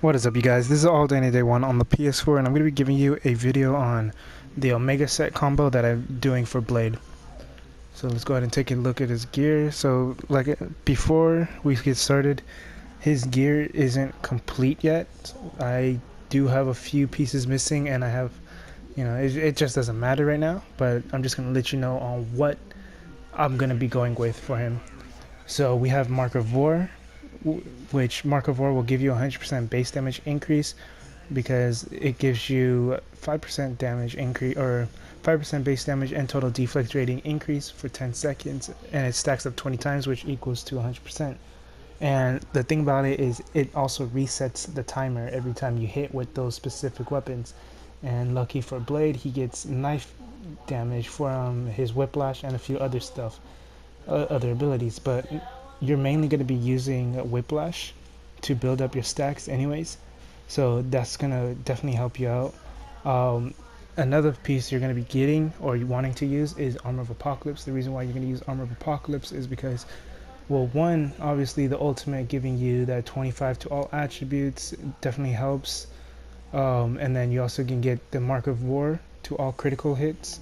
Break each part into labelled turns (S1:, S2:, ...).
S1: What is up, you guys? This is All Day Any Day 1 on the PS4, and I'm going to be giving you a video on the Omega set combo that I'm doing for Blade. So let's go ahead and take a look at his gear. So before we get started, his gear isn't complete yet. I do have a few pieces missing, and I have, it just doesn't matter right now, but I'm just going to let you know on what I'm going to be going with for him. So we have Mark of War, which Mark of War will give you 100% base damage increase because it gives you 5% damage increase or 5% base damage and total deflect rating increase for 10 seconds, and it stacks up 20 times, which equals to 100%. And the thing about it is it also resets the timer every time you hit with those specific weapons. And lucky for Blade, he gets knife damage from his whiplash and a few other stuff, other abilities, but you're mainly going to be using whiplash to build up your stacks anyways, so that's going to definitely help you out. Another piece you're going to be getting or wanting to use is Armor of Apocalypse. The reason why you're going to use Armor of Apocalypse is because, well, one, obviously the ultimate giving you that 25 to all attributes definitely helps, and then you also can get the Mark of War to all critical hits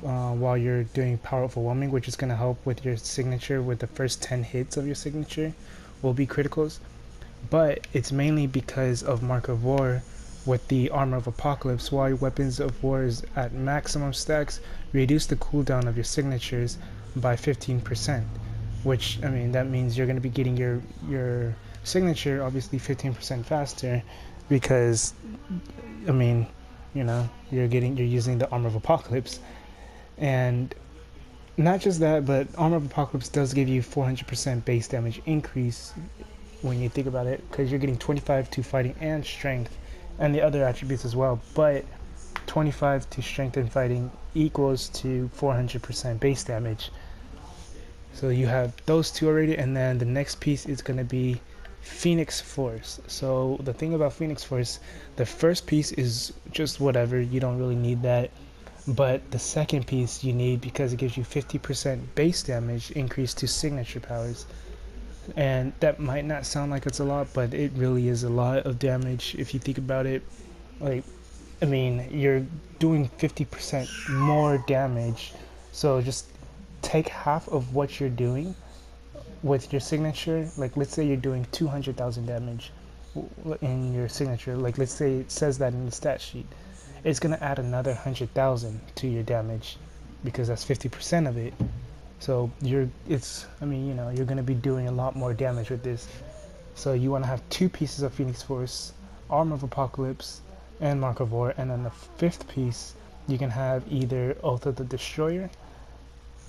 S1: while you're doing Power Overwhelming, which is going to help with your signature. With the first 10 hits of your signature will be criticals, but it's mainly because of Mark of War. With the Armor of Apocalypse, while your Weapons of War is at maximum stacks, reduce the cooldown of your signatures by 15%, which, I mean, that means you're going to be getting your signature obviously 15% faster because, I mean, you're using the Armor of Apocalypse. And not just that, but Armor of Apocalypse does give you 400% base damage increase when you think about it, because you're getting 25 to fighting and strength and the other attributes as well, but 25 to strength and fighting equals to 400% base damage. So you have those two already, and then the next piece is going to be Phoenix Force. So the thing about Phoenix Force, the first piece is just whatever, you don't really need that. But the second piece you need because it gives you 50% base damage increase to signature powers. And that might not sound like it's a lot, but it really is a lot of damage if you think about it. Like, I mean, you're doing 50% more damage. So just take half of what you're doing with your signature. Like, let's say you're doing 200,000 damage in your signature. Like, let's say it says that in the stat sheet. It's going to add another 100,000 to your damage because that's 50% of it. So you're going to be doing a lot more damage with this. So you want to have two pieces of Phoenix Force, Armor of Apocalypse, and Mark of War. And then the fifth piece, you can have either Oath of the Destroyer,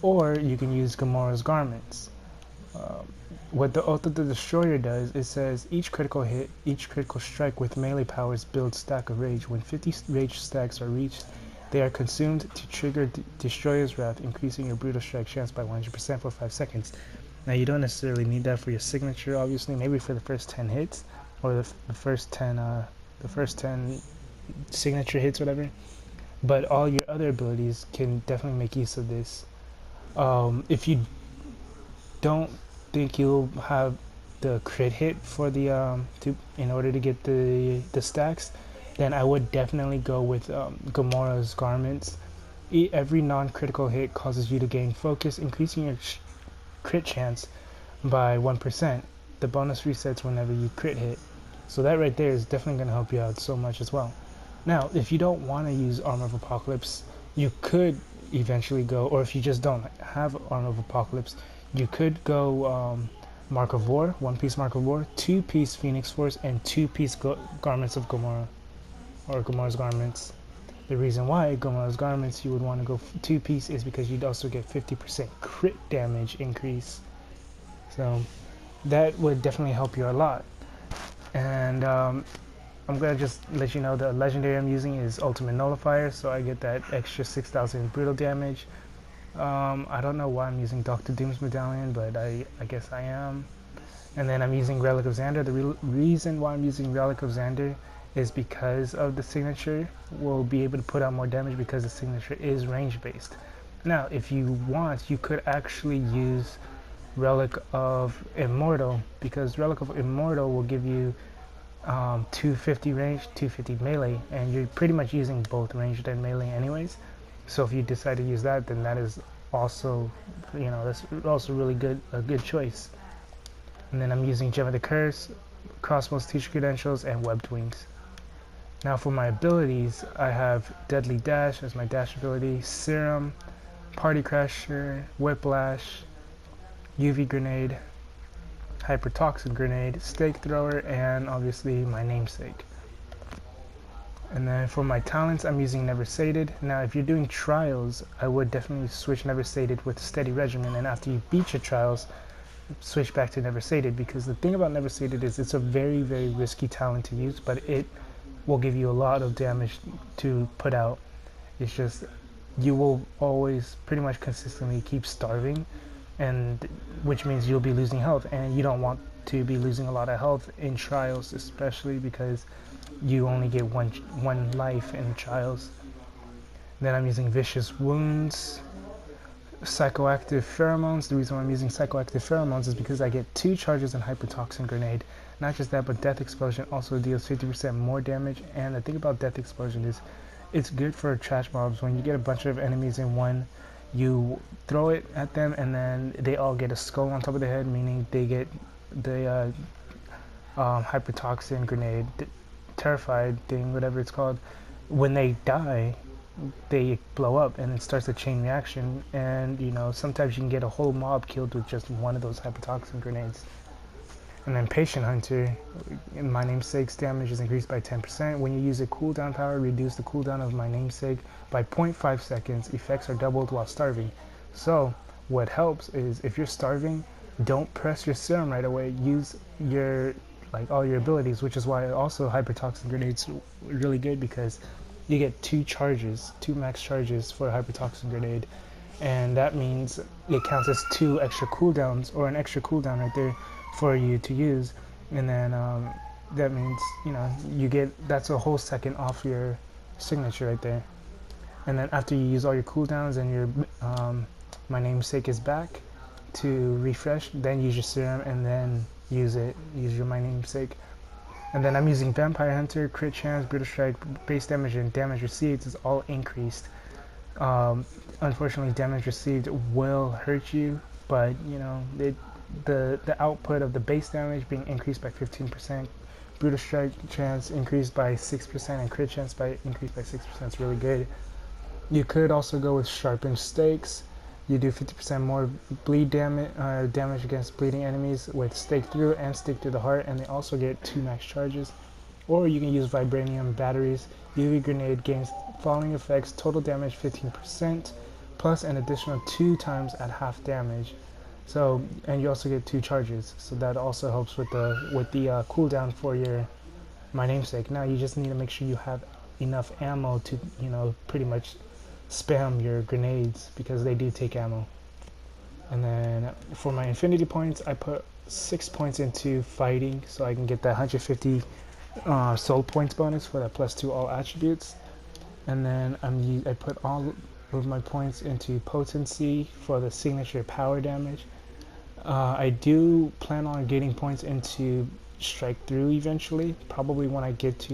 S1: or you can use Gamora's Garments. What the Oath of the Destroyer does, it says each critical hit, each critical strike with melee powers builds stack of rage. When 50 rage stacks are reached, they are consumed to trigger Destroyer's Wrath, increasing your brutal strike chance by 100% for 5 seconds. Now you don't necessarily need that for your signature, obviously, maybe for the first 10 hits, or the first 10 signature hits, whatever. But all your other abilities can definitely make use of this. If you don't think you'll have the crit hit for the in order to get the stacks, then I would definitely go with Gamora's Garments. Every non-critical hit causes you to gain focus, increasing your crit chance by 1%. The bonus resets whenever you crit hit. So that right there is definitely going to help you out so much as well. Now, if you don't want to use Armor of Apocalypse, you could eventually go, or if you just don't have Armor of Apocalypse, you could go Mark of War, 1-piece Mark of War, 2-piece Phoenix Force, and 2-piece Garments of Gamora, or Gamora's Garments. The reason why Gamora's Garments you would want to go 2-piece is because you'd also get 50% crit damage increase. So that would definitely help you a lot. And I'm going to just let you know the legendary I'm using is Ultimate Nullifier, so I get that extra 6,000 brutal damage. I don't know why I'm using Dr. Doom's Medallion, but I guess I am. And then I'm using Relic of Xander. The reason why I'm using Relic of Xander is because of the signature. We'll be able to put out more damage because the signature is range based. Now, if you want, you could actually use Relic of Immortal, because Relic of Immortal will give you 250 range, 250 melee, and you're pretty much using both ranged and melee anyways. So if you decide to use that, then that is also, that's also really good, a good choice. And then I'm using Gem of the Curse, Crossbow's Teacher Credentials, and Webbed Wings. Now for my abilities, I have Deadly Dash as my dash ability, Serum, Party Crasher, Whiplash, UV Grenade, Hypertoxin Grenade, Stake Thrower, and obviously my namesake. And then for my talents, I'm using Never Sated. Now if you're doing trials, I would definitely switch Never Sated with Steady Regimen, and after you beat your trials, switch back to Never Sated, because the thing about Never Sated is it's a very, very risky talent to use, but it will give you a lot of damage to put out. It's just you will always pretty much consistently keep starving, and which means you'll be losing health, and you don't want to be losing a lot of health in trials, especially because you only get one life in trials. Then I'm using Vicious Wounds, Psychoactive Pheromones. The reason why I'm using Psychoactive Pheromones is because I get 2 charges in Hypertoxin Grenade. Not just that, but Death Explosion also deals 50% more damage. And the thing about Death Explosion is it's good for trash mobs. When you get a bunch of enemies in one, you throw it at them and then they all get a skull on top of their head, meaning they get the Hypertoxin Grenade, Terrified thing, whatever it's called. When they die, they blow up and it starts a chain reaction, and sometimes you can get a whole mob killed with just one of those Hypertoxin grenades. And then Patient Hunter, in my namesake's damage is increased by 10%. When you use a cooldown power, reduce the cooldown of my namesake by 0.5 seconds. Effects are doubled while starving. So what helps is if you're starving, don't press your serum right away. Use your all your abilities, which is why also Hypertoxin grenades really good, because you get 2 max charges for a Hypertoxin grenade, and that means it counts as 2 extra cooldowns, or an extra cooldown right there for you to use. And then that means you get, that's a whole second off your signature right there. And then after you use all your cooldowns and your my namesake is back to refresh, then use your serum and then use your my namesake. And then I'm using Vampire Hunter, Crit Chance, Brutal Strike, base damage, and damage received is all increased. Unfortunately, damage received will hurt you, but the output of the base damage being increased by 15%, Brutal Strike chance increased by 6%, and Crit Chance increased by 6% is really good. You could also go with Sharpened Stakes. You do 50% more bleed damage against bleeding enemies with Stake Through and Stick Through the Heart, and they also get 2 max charges. Or you can use Vibranium Batteries. UV Grenade gains following effects: total damage 15%, plus an additional 2 times at half damage. So, and you also get 2 charges. So that also helps with the cooldown for your my namesake. Now you just need to make sure you have enough ammo to pretty much spam your grenades, because they do take ammo. And then for my infinity points, I put 6 points into fighting, so I can get that 150 soul points bonus for that +2 all attributes. And then I put all of my points into potency for the signature power damage. I do plan on getting points into strike through eventually. Probably when I get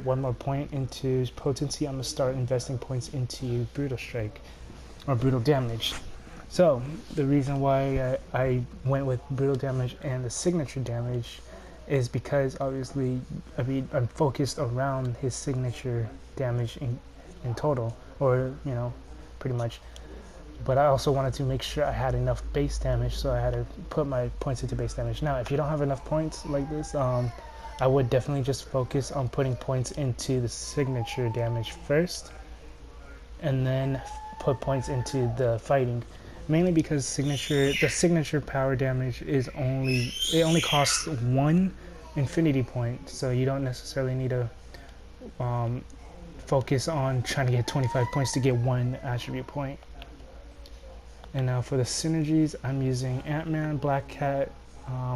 S1: 1 more point into potency, I'm gonna start investing points into brutal strike or brutal damage. So the reason why I went with brutal damage and the signature damage is because obviously I'm focused around his signature damage in total, or pretty much. But I also wanted to make sure I had enough base damage, so I had to put my points into base damage. Now if you don't have enough points like this, I would definitely just focus on putting points into the signature damage first, and then put points into the fighting. Mainly because the signature power damage only costs 1 infinity point, so you don't necessarily need to focus on trying to get 25 points to get 1 attribute point. And now for the synergies, I'm using Ant-Man, Black Cat,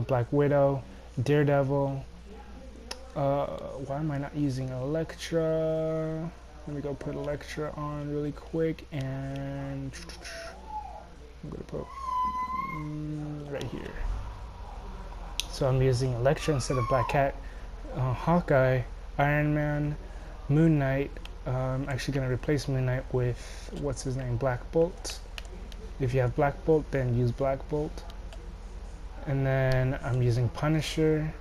S1: Black Widow, Daredevil. Why am I not using Elektra? Let me go put Elektra on really quick, and I'm gonna put right here. So I'm using Elektra instead of Black Cat. Hawkeye, Iron Man, Moon Knight. I'm actually gonna replace Moon Knight with what's his name, Black Bolt. If you have Black Bolt, then use Black Bolt. And then I'm using Punisher,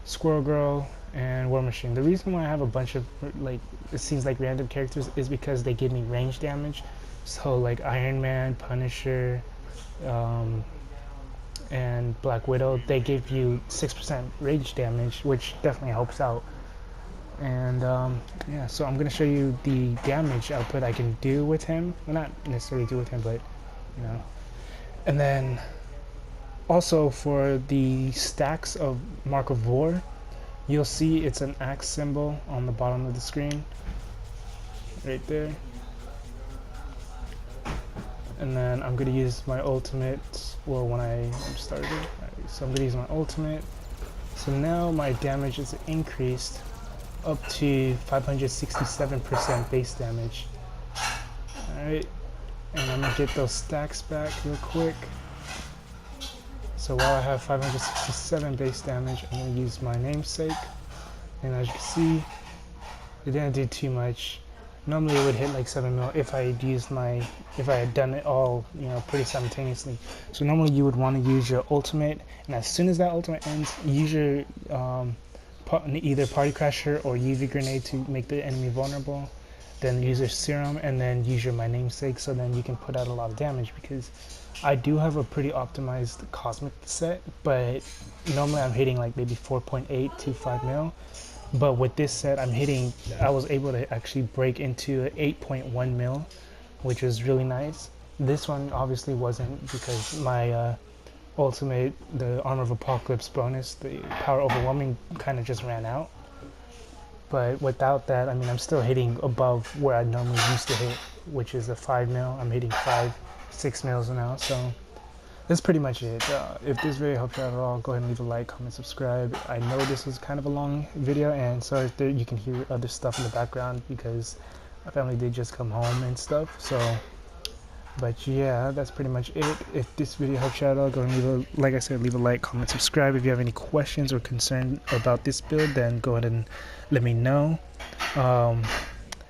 S1: Squirrel Girl, and War Machine. The reason why I have a bunch of, like, it seems like random characters is because they give me range damage. So like Iron Man, Punisher, and Black Widow, they give you 6% range damage, which definitely helps out. And yeah, so I'm gonna show you the damage output I can do with him. Well, not necessarily do with him, but you know. And then also for the stacks of Mark of War, you'll see it's an axe symbol on the bottom of the screen, right there. And then I'm gonna use my ultimate, well, when I started. So I'm gonna use my ultimate. So now my damage is increased up to 567% base damage. Alright, and I'm gonna get those stacks back real quick. So while I have 567 base damage, I'm gonna use my namesake. And as you can see, it didn't do too much. Normally it would hit like 7 mil if I had done it all, you know, pretty simultaneously. So normally you would want to use your ultimate, and as soon as that ultimate ends, use your either Party Crasher or UV Grenade to make the enemy vulnerable. Then use your Serum, and then use your My Namesake, so then you can put out a lot of damage, because I do have a pretty optimized Cosmic set, but normally I'm hitting like maybe 4.8 to 5 mil. But with this set, I was able to actually break into 8.1 mil, which was really nice. This one obviously wasn't, because my ultimate, the Armor of Apocalypse bonus, the Power Overwhelming, kind of just ran out. But without that, I mean, I'm still hitting above where I normally used to hit, which is a 5 mil. I'm hitting 5-6 mils now, so that's pretty much it. If this video helped you out at all, go ahead and leave a like, comment, subscribe. I know this was kind of a long video, and sorry if you can hear other stuff in the background, because my family did just come home and stuff. So, but yeah, that's pretty much it. If this video helped you out at all, go ahead and leave a like, comment, subscribe. If you have any questions or concern about this build, then go ahead and let me know.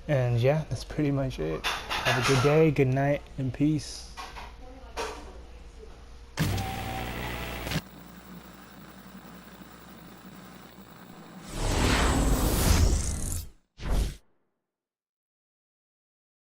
S1: And yeah, that's pretty much it. Have a good day, good night, and peace.